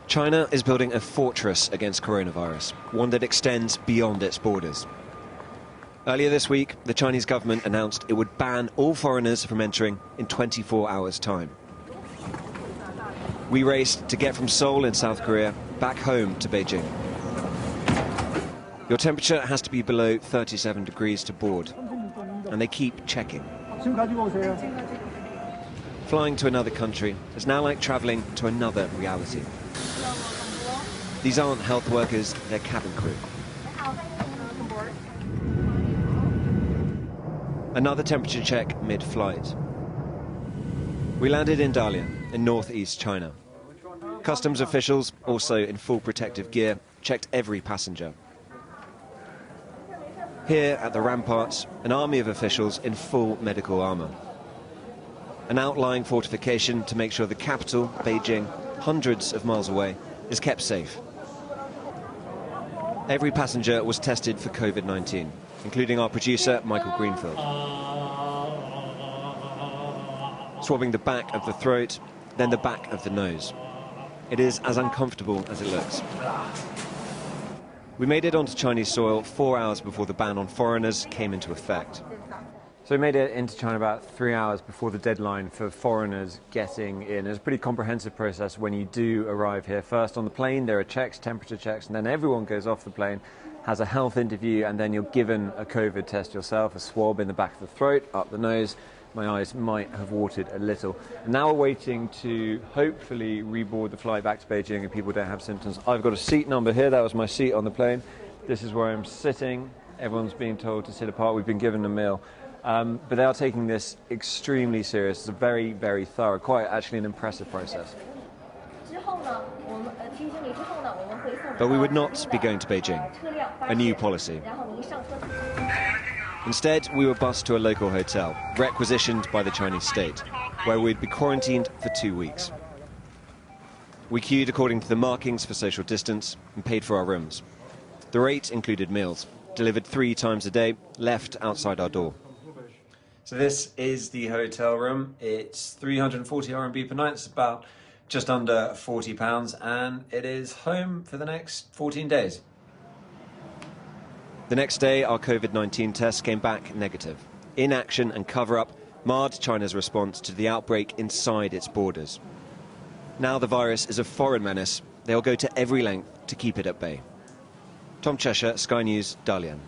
China is building a fortress against coronavirus, one that extends beyond its borders. Earlier this week, the Chinese government announced it would ban all foreigners from entering in 24 hours' time. We raced to get from Seoul in South Korea back home to Beijing. Your temperature has to be below 37 degrees to board, and they keep checking. Flying to another country is now like travelling to another reality. These aren't health workers, they're cabin crew. Another temperature check mid-flight. We landed in Dalian, in northeast China. Customs officials, also in full protective gear, checked every passenger. Here at the ramparts, an army of officials in full medical armour. An outlying fortification to make sure the capital, Beijing, hundreds of miles away, is kept safe. Every passenger was tested for COVID-19, including our producer, Michael Greenfield. Swabbing the back of the throat, then the back of the nose. It is as uncomfortable as it looks. We made it onto Chinese soil 4 hours before the ban on foreigners came into effect. So we made it into China about 3 hours before the deadline for foreigners getting in. It's a pretty comprehensive process when you do arrive here. First on the plane there are checks, temperature checks, and then everyone goes off the plane, has a health interview, and then you're given a COVID test yourself, a swab in the back of the throat, up the nose. My eyes might have watered a little. And now we're waiting to hopefully reboard the flight back to Beijing if people don't have symptoms. I've got a seat number here. That was my seat on the plane. This is where I'm sitting. Everyone's being told to sit apart. We've been given a meal. But they are taking this extremely serious. It's a very, very thorough, quite actually an impressive process. But we would not be going to Beijing, a new policy. Instead, we were bused to a local hotel, requisitioned by the Chinese state, where we'd be quarantined for 2 weeks. We queued according to the markings for social distance and paid for our rooms. The rate included meals, delivered 3 times a day, left outside our door. So this is the hotel room. It's 340 RMB per night. It's about just under £40, and it is home for the next 14 days. The next day, our COVID-19 test came back negative. Inaction and cover-up marred China's response to the outbreak inside its borders. Now the virus is a foreign menace. They'll go to every length to keep it at bay. Tom Cheshire, Sky News, Dalian.